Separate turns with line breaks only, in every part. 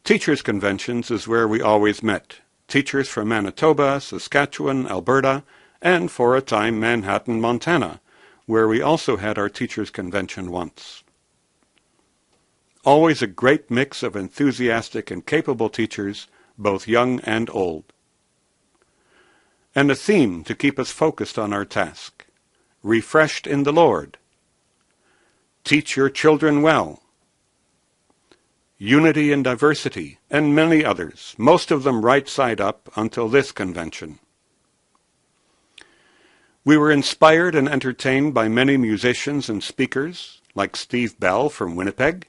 Teachers' conventions is where we always met. Teachers from Manitoba, Saskatchewan, Alberta, and for a time Manhattan, Montana, where we also had our teachers' convention once. Always a great mix of enthusiastic and capable teachers, both young and old. And a theme to keep us focused on our task. Refreshed in the Lord. Teach your children well. Unity and diversity, and many others, most of them right side up until this convention. We were inspired and entertained by many musicians and speakers, like Steve Bell from Winnipeg,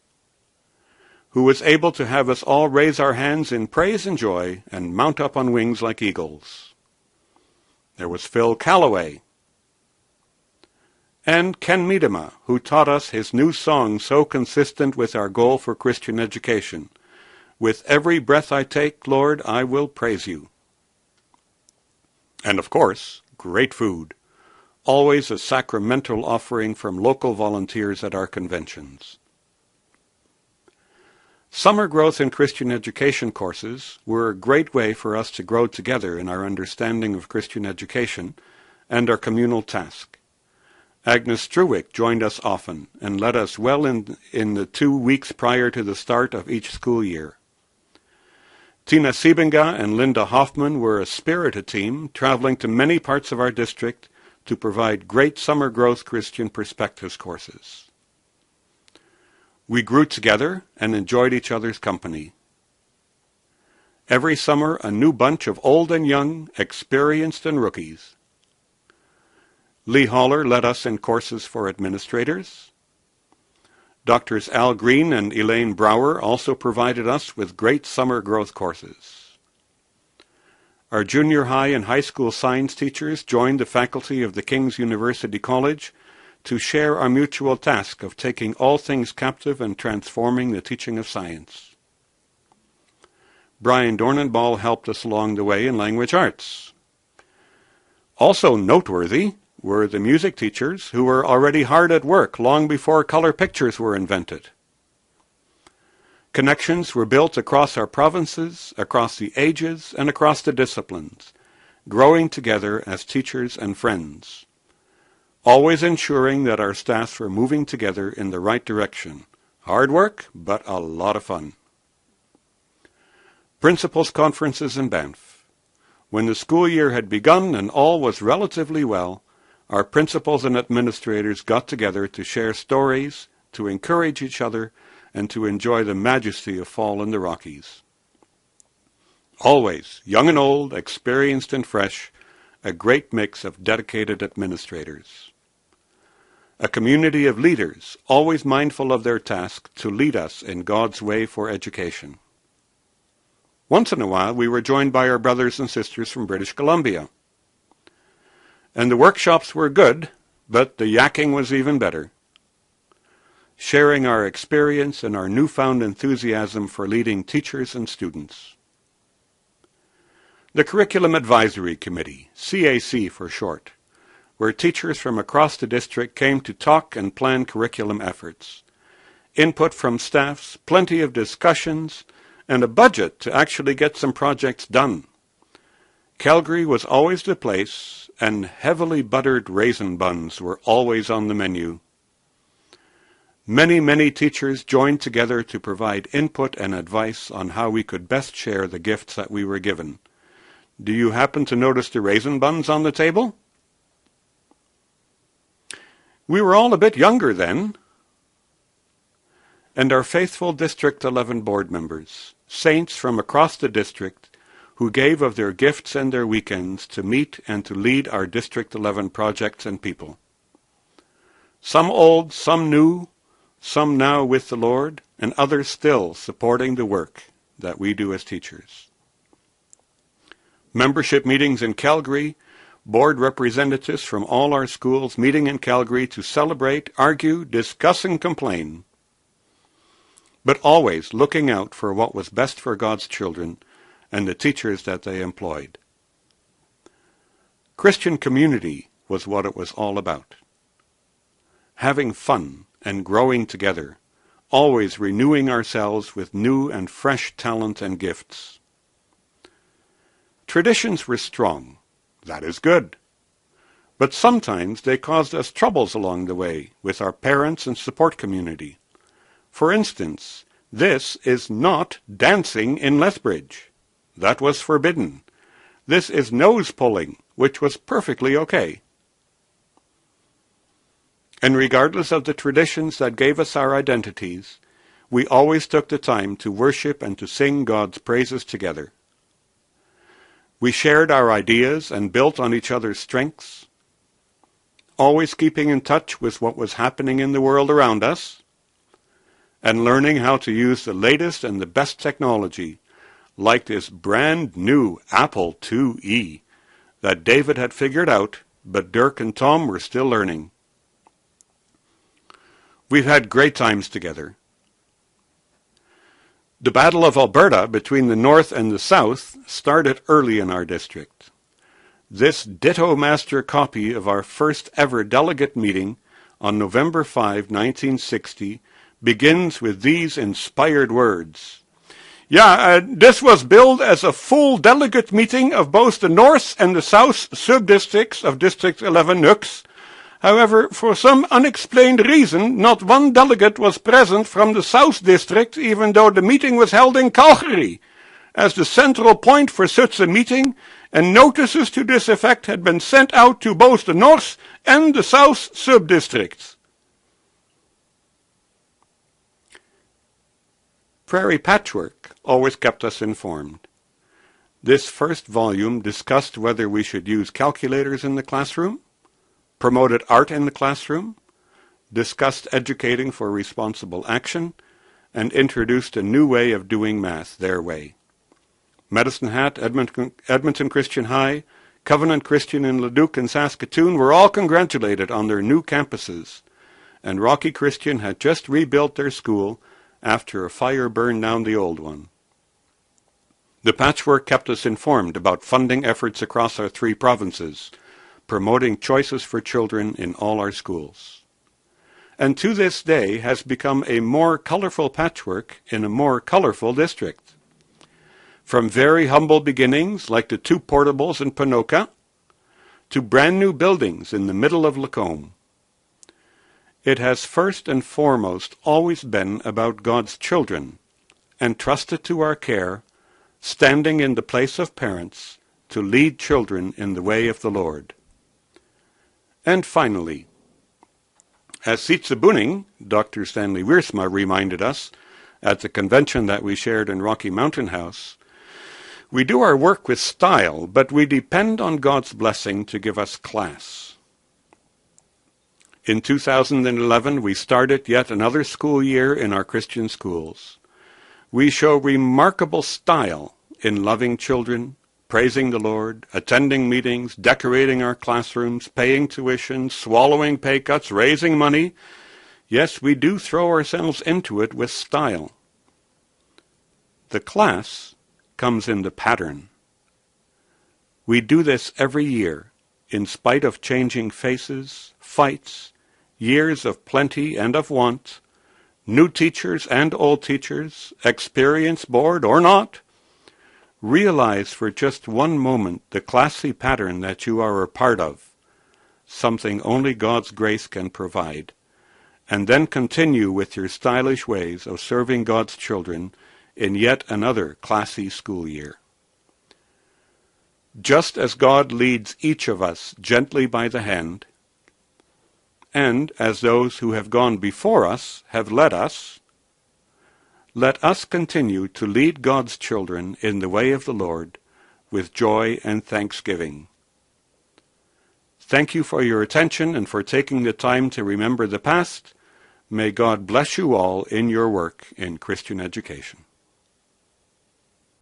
who was able to have us all raise our hands in praise and joy and mount up on wings like eagles. There was Phil Calloway, and Ken Miedema, who taught us his new song so consistent with our goal for Christian education. With every breath I take, Lord, I will praise you. And of course, great food. Always a sacramental offering from local volunteers at our conventions. Summer growth in Christian education courses were a great way for us to grow together in our understanding of Christian education and our communal task. Agnes Struwick joined us often and led us well in the 2 weeks prior to the start of each school year. Tina Siebenga and Linda Hoffman were a spirited team traveling to many parts of our district to provide great summer growth Christian perspectives courses. We grew together and enjoyed each other's company. Every summer, a new bunch of old and young, experienced and rookies. Lee Haller led us in courses for administrators. Doctors Al Green and Elaine Brower also provided us with great summer growth courses. Our junior high and high school science teachers joined the faculty of the King's University College to share our mutual task of taking all things captive and transforming the teaching of science. Brian Dornenball helped us along the way in language arts. Also noteworthy were the music teachers who were already hard at work long before color pictures were invented. Connections were built across our provinces, across the ages, and across the disciplines, growing together as teachers and friends, always ensuring that our staffs were moving together in the right direction. Hard work, but a lot of fun. Principals' conferences in Banff. When the school year had begun and all was relatively well, our principals and administrators got together to share stories, to encourage each other, and to enjoy the majesty of fall in the Rockies. Always, young and old, experienced and fresh, a great mix of dedicated administrators. A community of leaders, always mindful of their task to lead us in God's way for education. Once in a while, we were joined by our brothers and sisters from British Columbia. And the workshops were good, but the yakking was even better. Sharing our experience and our newfound enthusiasm for leading teachers and students. The Curriculum Advisory Committee, CAC for short, where teachers from across the district came to talk and plan curriculum efforts. Input from staffs, plenty of discussions, and a budget to actually get some projects done. Calgary was always the place, and heavily buttered raisin buns were always on the menu. Many, many teachers joined together to provide input and advice on how we could best share the gifts that we were given. Do you happen to notice the raisin buns on the table? We were all a bit younger then, and our faithful District 11 board members, saints from across the district, who gave of their gifts and their weekends to meet and to lead our District 11 projects and people. Some old, some new, some now with the Lord, and others still supporting the work that we do as teachers. Membership meetings in Calgary, board representatives from all our schools meeting in Calgary to celebrate, argue, discuss, and complain, but always looking out for what was best for God's children and the teachers that they employed. Christian community was what it was all about. Having fun and growing together, always renewing ourselves with new and fresh talent and gifts. Traditions were strong. That is good. But sometimes they caused us troubles along the way with our parents and support community. For instance, this is not dancing in Lethbridge. That was forbidden. This is nose-pulling, which was perfectly okay. And regardless of the traditions that gave us our identities, we always took the time to worship and to sing God's praises together. We shared our ideas and built on each other's strengths, always keeping in touch with what was happening in the world around us, and learning how to use the latest and the best technology, like this brand new Apple IIe that David had figured out, but Dirk and Tom were still learning. We've had great times together. The Battle of Alberta between the North and the South started early in our district. This ditto master copy of our first ever delegate meeting on November 5, 1960, begins with these inspired words. This was billed as a full delegate meeting of both the North and the South sub-districts of District 11 Nooks. However, for some unexplained reason, not one delegate was present from the South District, even though the meeting was held in Calgary. As the central point for such a meeting, and notices to this effect had been sent out to both the North and the South sub-districts. Prairie Patchwork always kept us informed. This first volume discussed whether we should use calculators in the classroom, promoted art in the classroom, discussed educating for responsible action, and introduced a new way of doing math their way. Medicine Hat, Edmonton Christian High, Covenant Christian in Leduc and Saskatoon were all congratulated on their new campuses, and Rocky Christian had just rebuilt their school after a fire burned down the old one. The patchwork kept us informed about funding efforts across our 3 provinces, promoting choices for children in all our schools. And to this day has become a more colorful patchwork in a more colorful district. From very humble beginnings, like the 2 portables in Ponoka, to brand new buildings in the middle of Lacombe. It has first and foremost always been about God's children, entrusted to our care, standing in the place of parents to lead children in the way of the Lord. And finally, as Sietze-Boening, Dr. Stanley Wiersma reminded us at the convention that we shared in Rocky Mountain House, we do our work with style, but we depend on God's blessing to give us class. In 2011, we started yet another school year in our Christian schools. We show remarkable style in loving children, praising the Lord, attending meetings, decorating our classrooms, paying tuition, swallowing pay cuts, raising money. Yes, we do throw ourselves into it with style. The class comes in the pattern. We do this every year, in spite of changing faces, fights, years of plenty and of want, new teachers and old teachers, experience board or not. Realize for just one moment the classy pattern that you are a part of, something only God's grace can provide, and then continue with your stylish ways of serving God's children in yet another classy school year. Just as God leads each of us gently by the hand, and as those who have gone before us have led us, let us continue to lead God's children in the way of the Lord with joy and thanksgiving. Thank you for your attention and for taking the time to remember the past. May God bless you all in your work in Christian education.